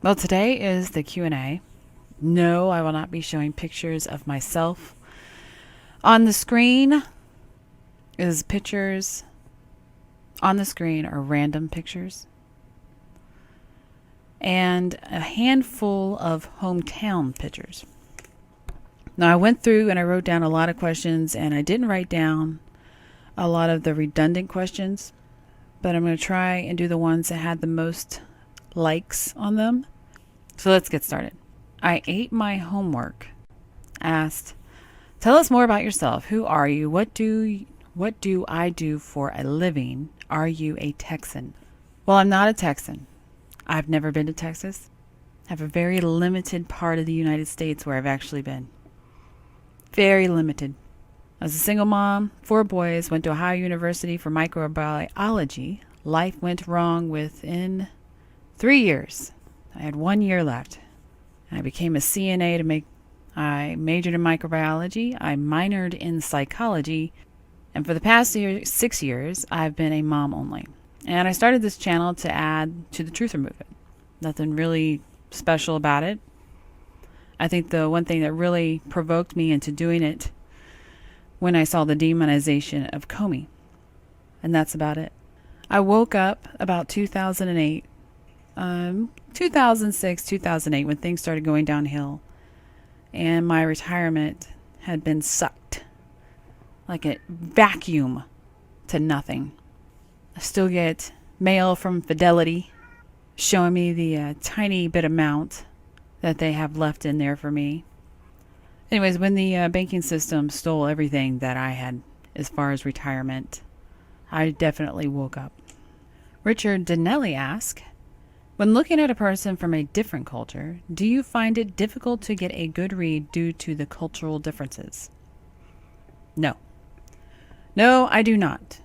Well, today is the Q&A. No, I will not be showing pictures of myself. On the screen is pictures. On the screen are random pictures and a handful of hometown pictures. Now, I went through and I wrote down a lot of questions, and I didn't write down a lot of the redundant questions, but I'm going to try and do the ones that had the most likes on them. So let's get started. I ate my homework. Asked, tell us more about yourself. Who are you? What do I do for a living? Are you a Texan? Well, I'm not a Texan. I've never been to Texas. I have a very limited part of the United States where I've actually been. Very limited. I was a single mom, 4 boys, went to Ohio University for microbiology. Life went wrong within 3 years. I had 1 year left. I became a CNA I majored in microbiology. I minored in psychology. And for the past 6 years, I've been a mom only. And I started this channel to add to the truther movement. Nothing really special about it. I think the one thing that really provoked me into doing it when I saw the demonization of Comey. And that's about it. I woke up about 2008, 2006, 2008, when things started going downhill. And my retirement had been sucked like a vacuum to nothing. I still get mail from Fidelity showing me the tiny bit amount that they have left in there for me. Anyways, when the banking system stole everything that I had as far as retirement, I definitely woke up. Richard Dinelli asked, when looking at a person from a different culture, do you find it difficult to get a good read due to the cultural differences? No. No, I do not.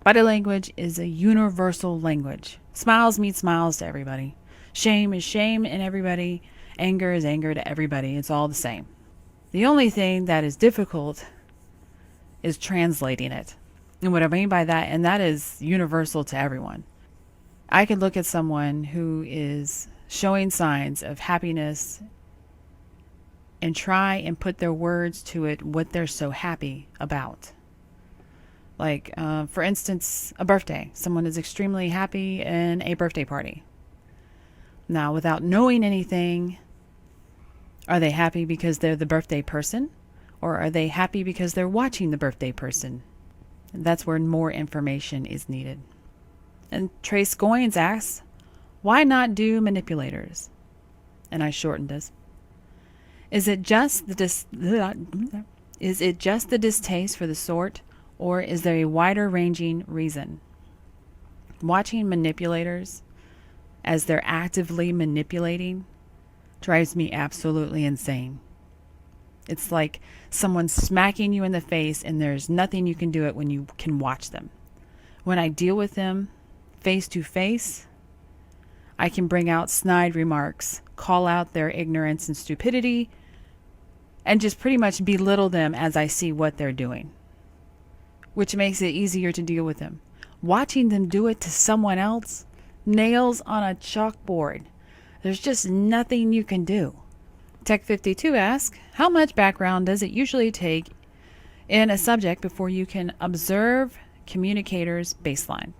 Body language is a universal language. Smiles mean smiles to everybody. Shame is shame in everybody. Anger is anger to everybody. It's all the same. The only thing that is difficult is translating it. And what I mean by that, and that is universal to everyone. I could look at someone who is showing signs of happiness and try and put their words to it, what they're so happy about. Like, for instance, a birthday. Someone is extremely happy in a birthday party. Now, without knowing anything, are they happy because they're the birthday person? Or are they happy because they're watching the birthday person? And that's where more information is needed. And Trace Goins asks, why not do manipulators? And I shortened this. Is it just the distaste for the sort, or is there a wider ranging reason? Watching manipulators as they're actively manipulating drives me absolutely insane. It's like someone smacking you in the face and there's nothing you can do it when you can watch them. When I deal with them face to face, I can bring out snide remarks, call out their ignorance and stupidity, and just pretty much belittle them as I see what they're doing, which makes it easier to deal with them. Watching them do it to someone else, nails on a chalkboard. There's just nothing you can do. Tech52 asks, how much background does it usually take in a subject before you can observe communicators' baseline?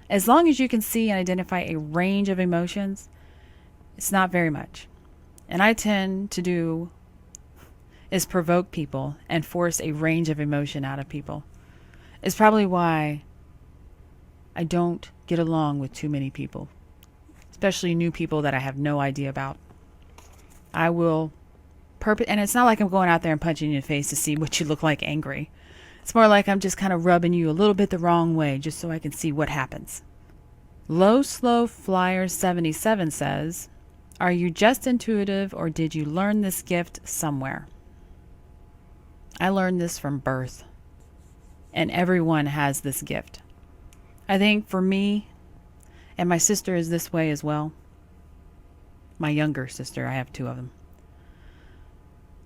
As long as you can see and identify a range of emotions, it's not very much. And I tend to do is provoke people and force a range of emotion out of people. It's probably why I don't get along with too many people, especially new people that I have no idea about. I will and it's not like I'm going out there and punching you in the face to see what you look like angry. It's more like I'm just kind of rubbing you a little bit the wrong way just so I can see what happens. Low Slow Flyer 77 says, are you just intuitive or did you learn this gift somewhere? I learned this from birth, and everyone has this gift. I think for me, and my sister is this way as well. My younger sister, I have 2 of them.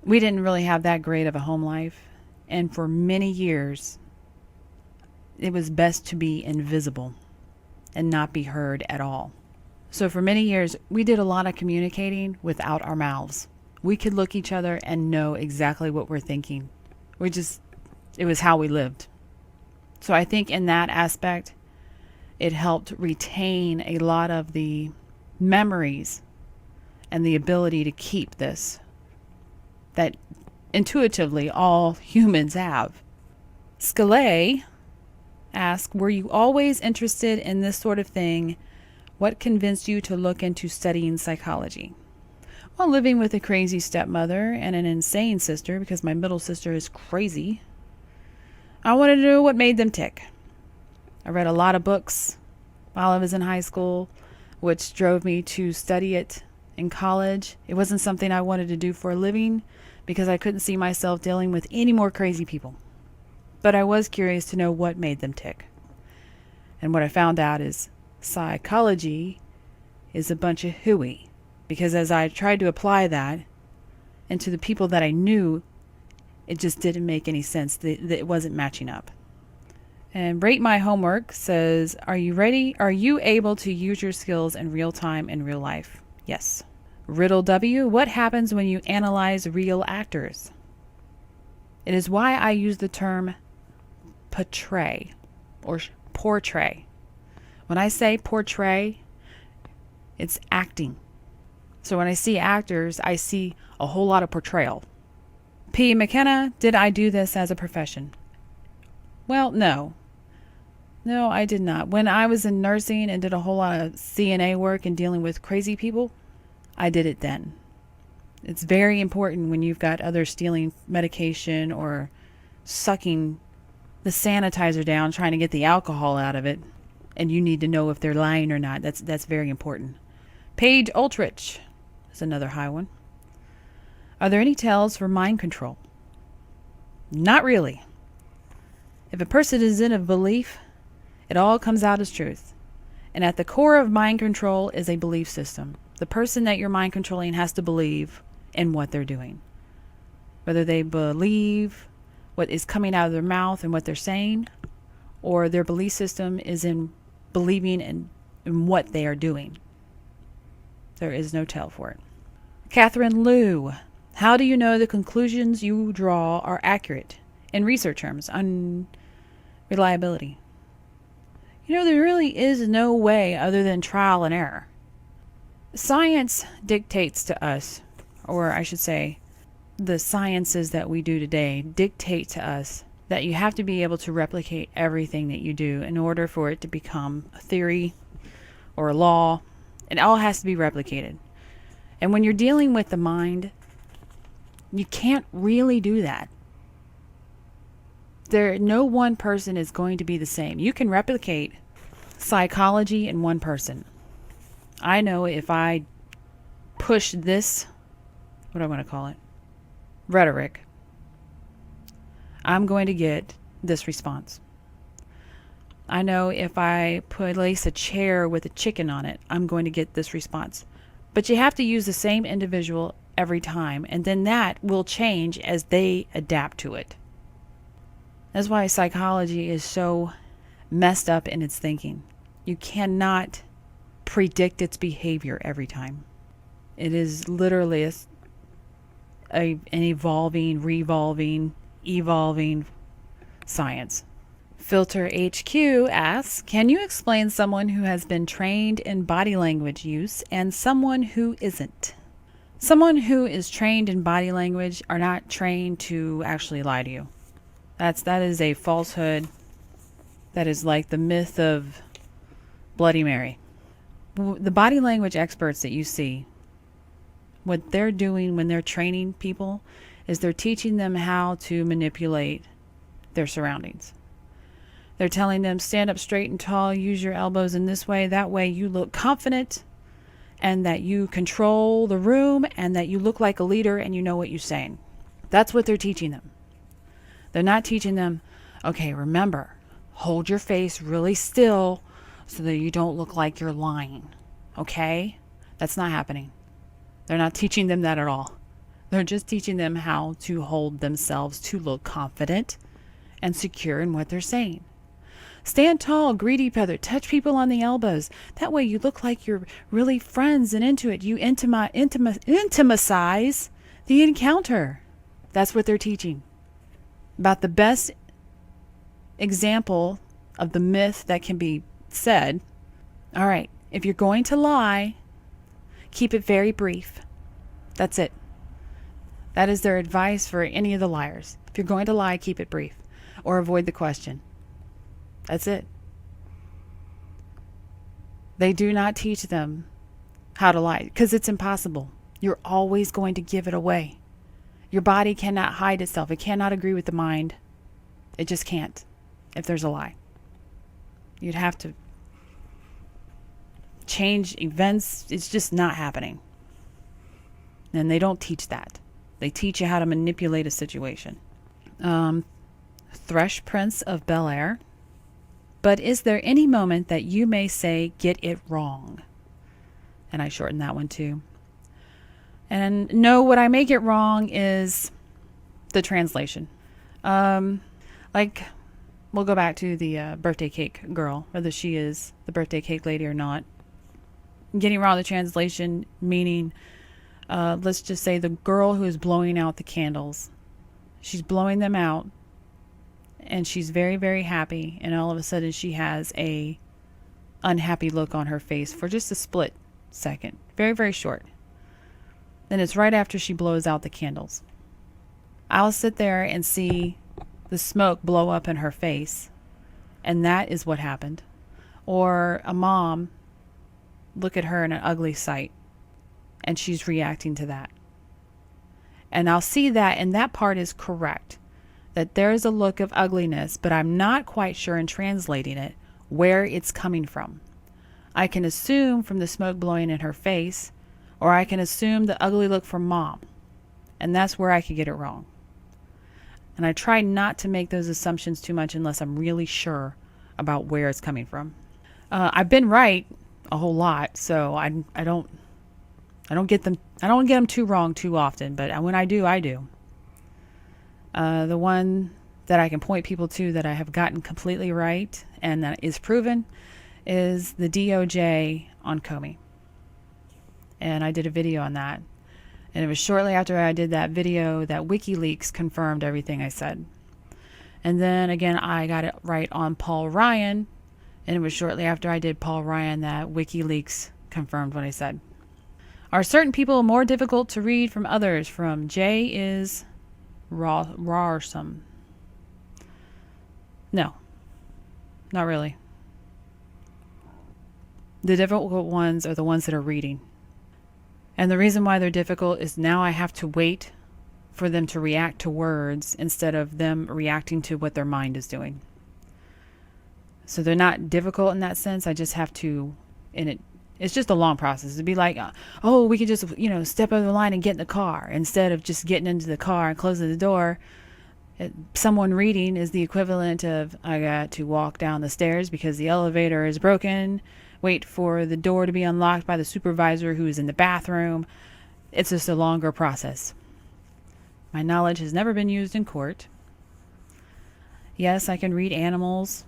We didn't really have that great of a home life, and for many years, it was best to be invisible and not be heard at all. So for many years, we did a lot of communicating without our mouths. We could look each other and know exactly what we're thinking. It was how we lived. So I think in that aspect, it helped retain a lot of the memories and the ability to keep this that intuitively all humans have. Scalay asks, were you always interested in this sort of thing? What convinced you to look into studying psychology? Well, living with a crazy stepmother and an insane sister, because my middle sister is crazy, I wanted to know what made them tick. I read a lot of books while I was in high school, which drove me to study it in college. It wasn't something I wanted to do for a living because I couldn't see myself dealing with any more crazy people. But I was curious to know what made them tick. And what I found out is psychology is a bunch of hooey. Because as I tried to apply that into the people that I knew, it just didn't make any sense. It wasn't matching up. And Rate My Homework says, are you ready? Are you able to use your skills in real time in real life? Yes. Riddle W, what happens when you analyze real actors? It is why I use the term portray or portray. When I say portray, it's acting. So when I see actors, I see a whole lot of portrayal. P. McKenna, did I do this as a profession? Well, no. No, I did not. When I was in nursing and did a whole lot of CNA work and dealing with crazy people, I did it then. It's very important when you've got others stealing medication or sucking the sanitizer down, trying to get the alcohol out of it, and you need to know if they're lying or not. That's very important. Paige Ultrich is another high one. Are there any tells for mind control? Not really. If a person is in a belief, it all comes out as truth. And at the core of mind control is a belief system. The person that you're mind controlling has to believe in what they're doing. Whether they believe what is coming out of their mouth and what they're saying, or their belief system is in believing in what they are doing. There is no tell for it. Catherine Liu, how do you know the conclusions you draw are accurate? In research terms, on reliability. There really is no way other than trial and error. Science dictates to us, or I should say, the sciences that we do today dictate to us that you have to be able to replicate everything that you do in order for it to become a theory or a law. It all has to be replicated. And when you're dealing with the mind, you can't really do that. No one person is going to be the same. You can replicate psychology in one person. I know if I push this, what do I want to call it? Rhetoric, I'm going to get this response. I know if I place a chair with a chicken on it, I'm going to get this response. But you have to use the same individual every time, and then that will change as they adapt to it. That's why psychology is so messed up in its thinking. You cannot predict its behavior every time. It is literally an evolving, revolving, evolving science. Filter HQ asks, can you explain someone who has been trained in body language use and someone who isn't? Someone who is trained in body language are not trained to actually lie to you. That is a falsehood. That is like the myth of Bloody Mary. The body language experts that you see, what they're doing when they're training people is they're teaching them how to manipulate their surroundings. They're telling them, stand up straight and tall, use your elbows in this way. That way you look confident and that you control the room and that you look like a leader and you know what you're saying. That's what they're teaching them. They're not teaching them, okay, remember, hold your face really still so that you don't look like you're lying. Okay? That's not happening. They're not teaching them that at all. They're just teaching them how to hold themselves to look confident and secure in what they're saying. Stand tall, greet each other, touch people on the elbows. That way you look like you're really friends and into it. You intimize the encounter. That's what they're teaching. About the best example of the myth that can be said. All right, if you're going to lie, keep it very brief. That's it. That is their advice for any of the liars. If you're going to lie, keep it brief or avoid the question. That's it. They do not teach them how to lie because it's impossible. You're always going to give it away. Your body cannot hide itself. It cannot agree with the mind. It just can't if there's a lie. You'd have to change events. It's just not happening. And they don't teach that. They teach you how to manipulate a situation. Thresh Prince of Bel Air. But is there any moment that you may say, get it wrong? And I shortened that one too. And no, what I may get wrong is the translation. Like, we'll go back to the birthday cake girl, whether she is the birthday cake lady or not. Getting wrong the translation, meaning, let's just say the girl who is blowing out the candles. She's blowing them out. And she's very, very happy. And all of a sudden she has a unhappy look on her face for just a split second. Very, very short. Then it's right after she blows out the candles. I'll sit there and see the smoke blow up in her face. And that is what happened. Or a mom look at her in an ugly sight. And she's reacting to that. And I'll see that, and that part is correct. That there is a look of ugliness, but I'm not quite sure in translating it where it's coming from. I can assume from the smoke blowing in her face, or I can assume the ugly look from mom. And that's where I could get it wrong. And I try not to make those assumptions too much unless I'm really sure about where it's coming from. I've been right a whole lot, so I don't get them too wrong too often, but when I do, I do. The one that I can point people to that I have gotten completely right and that is proven is the DOJ on Comey. And I did a video on that. And it was shortly after I did that video that WikiLeaks confirmed everything I said. And then again, I got it right on Paul Ryan. And it was shortly after I did Paul Ryan that WikiLeaks confirmed what I said. Are certain people more difficult to read from others? From Jay is Rarsome. No, not really. The difficult ones are the ones that are reading. And the reason why they're difficult is now I have to wait for them to react to words instead of them reacting to what their mind is doing. So they're not difficult in that sense. I just have to, it's just a long process. It'd be like, oh, we could just, step over the line and get in the car. Instead of just getting into the car and closing the door, someone reading is the equivalent of, I got to walk down the stairs because the elevator is broken, wait for the door to be unlocked by the supervisor who is in the bathroom. It's just a longer process. My knowledge has never been used in court. Yes, I can read animals.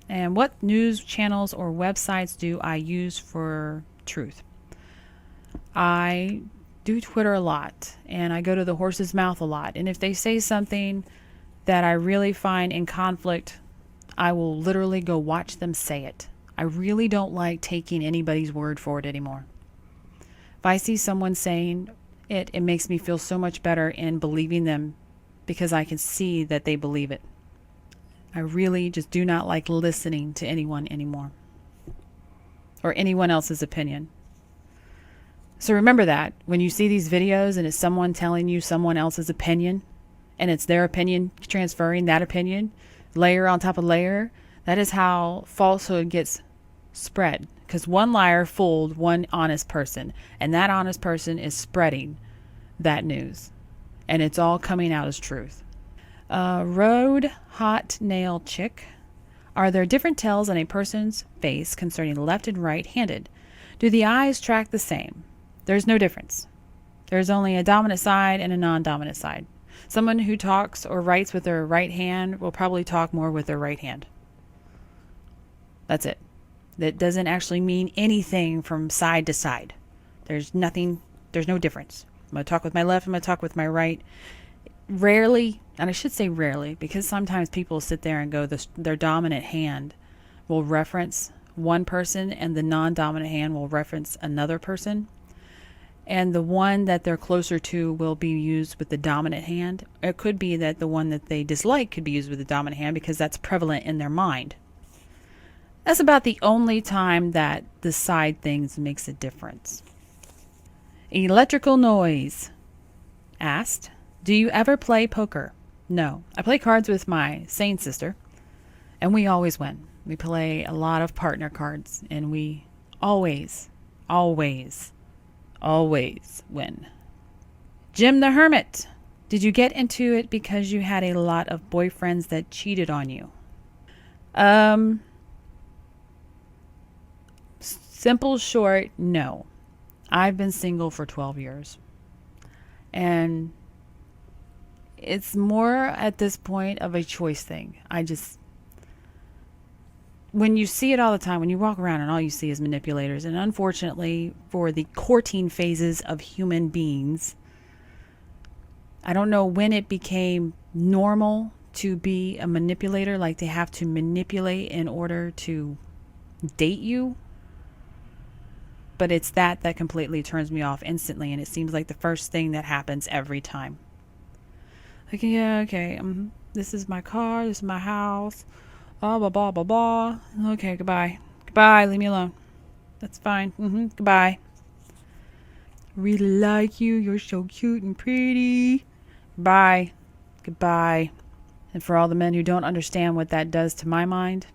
And what news channels or websites do I use for truth? I do Twitter a lot, and I go to the horse's mouth a lot. And if they say something that I really find in conflict, I will literally go watch them say it. I really don't like taking anybody's word for it anymore. If I see someone saying it, it makes me feel so much better in believing them because I can see that they believe it. I really just do not like listening to anyone anymore or anyone else's opinion. So remember that when you see these videos and it's someone telling you someone else's opinion and it's their opinion transferring that opinion layer on top of layer, that is how falsehood gets spread. Because one liar fooled one honest person, and that honest person is spreading that news. And it's all coming out as truth. Road Hot Nail Chick. Are there different tells on a person's face concerning left and right-handed? Do the eyes track the same? There's no difference. There's only a dominant side and a non-dominant side. Someone who talks or writes with their right hand will probably talk more with their right hand. That's it. That doesn't actually mean anything from side to side. There's no difference. I'm going to talk with my left, I'm going to talk with my right. Rarely, and I should say rarely, because sometimes people sit there and go, their dominant hand will reference one person and the non-dominant hand will reference another person. And the one that they're closer to will be used with the dominant hand. It could be that the one that they dislike could be used with the dominant hand because that's prevalent in their mind. That's about the only time that the side things makes a difference. Electrical noise asked, do you ever play poker? No. I play cards with my sane sister, and we always win. We play a lot of partner cards, and we always win. Jim the Hermit, did you get into it because you had a lot of boyfriends that cheated on you? Simple, short, no. I've been single for 12 years. And it's more at this point of a choice thing. When you see it all the time, when you walk around and all you see is manipulators, and unfortunately for the courting phases of human beings, I don't know when it became normal to be a manipulator, like they have to manipulate in order to date you. But it's that completely turns me off instantly, and it seems like the first thing that happens every time. Like, yeah, okay, this is my car, this is my house, blah, blah, blah, blah, blah. Okay, goodbye. Goodbye, leave me alone. That's fine. Goodbye. Really like you, you're so cute and pretty. Bye. Goodbye. And for all the men who don't understand what that does to my mind,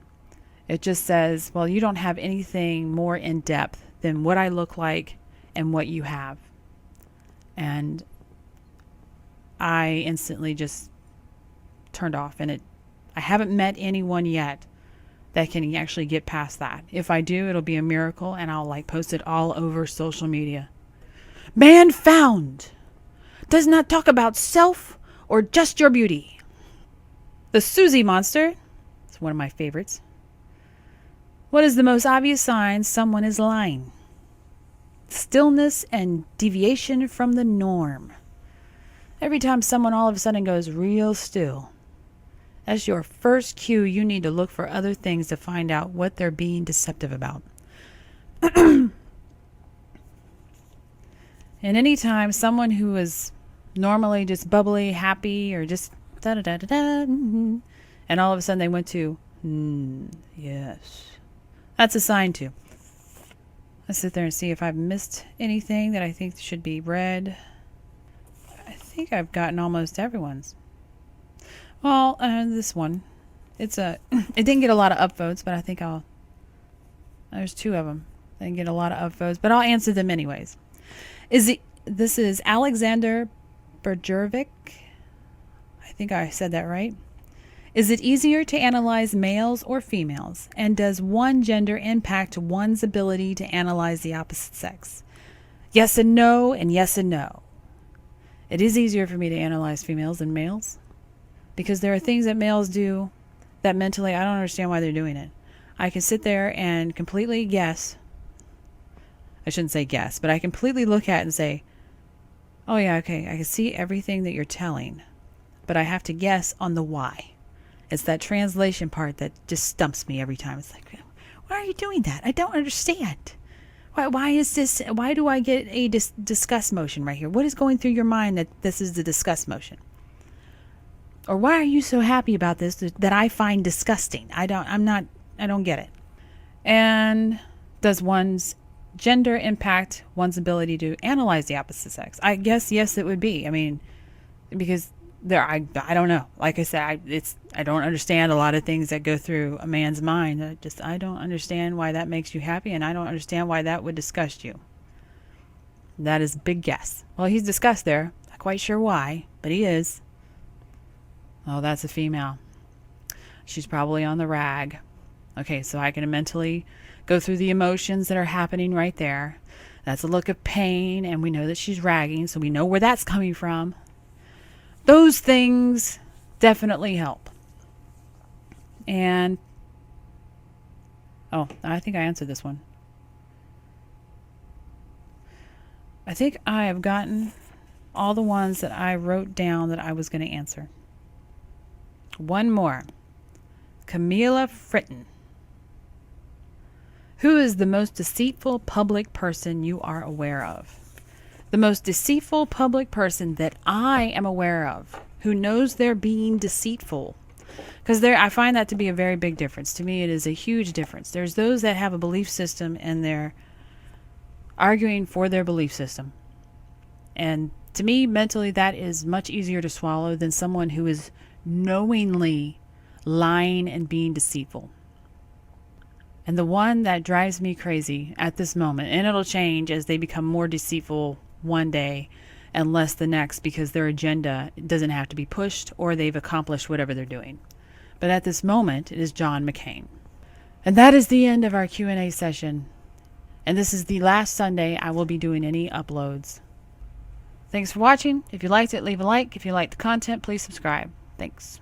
it just says, well, you don't have anything more in depth than what I look like and what you have. And I instantly just turned off. And I haven't met anyone yet that can actually get past that. If I do, it'll be a miracle, and I'll post it all over social media. Man found does not talk about self or just your beauty. The Susie monster, it's one of my favorites. What is the most obvious sign someone is lying? Stillness and deviation from the norm. Every time someone all of a sudden goes real still, that's your first cue. You need to look for other things to find out what they're being deceptive about. And anytime someone who is normally just bubbly, happy, or just da-da-da-da-da, and all of a sudden they went to, yes, that's a sign too. Let's sit there and see if I've missed anything that I think should be read. I think I've gotten almost everyone's. Well, this one, it didn't get a lot of upvotes, but I think there's two of them. They didn't get a lot of upvotes, but I'll answer them anyways. This is Alexander Berjevic. I think I said that right. Is it easier to analyze males or females? And does one gender impact one's ability to analyze the opposite sex? Yes and no, and yes and no. It is easier for me to analyze females than males, because there are things that males do that mentally I don't understand why they're doing it. I can sit there and completely guess. I shouldn't say guess, but I completely look at it and say, oh yeah, okay, I can see everything that you're telling, but I have to guess on the why. It's that translation part that just stumps me every time. It's like, why are you doing that? I don't understand. Why is this? Why do I get a disgust motion right here? What is going through your mind that this is the disgust motion? Or why are you so happy about this that I find disgusting? I don't get it. And does one's gender impact one's ability to analyze the opposite sex? I guess yes, it would be. I mean, because I don't know. Like I said, I don't understand a lot of things that go through a man's mind. I don't understand why that makes you happy, and I don't understand why that would disgust you. That is a big guess. Well, he's disgust there. Not quite sure why, but he is. Oh, that's a female. She's probably on the rag. Okay, so I can mentally go through the emotions that are happening right there. That's a look of pain, and we know that she's ragging, so we know where that's coming from. Those things definitely help. And Oh, I think I answered this one. I think I have gotten all the ones that I wrote down that I was going to answer. One more. Camilla Fritton. Who is the most deceitful public person you are aware of? The most deceitful public person that I am aware of, who knows they're being deceitful. Because I find that to be a very big difference. To me, it is a huge difference. There's those that have a belief system and they're arguing for their belief system. And to me, mentally, that is much easier to swallow than someone who is knowingly lying and being deceitful. And the one that drives me crazy at this moment, and it'll change as they become more deceitful one day and less the next, because their agenda doesn't have to be pushed or they've accomplished whatever they're doing. But at this moment, it is John McCain. And that is the end of our Q&A session. And this is the last Sunday I will be doing any uploads. Thanks for watching. If you liked it, leave a like. If you liked the content, please subscribe. Thanks.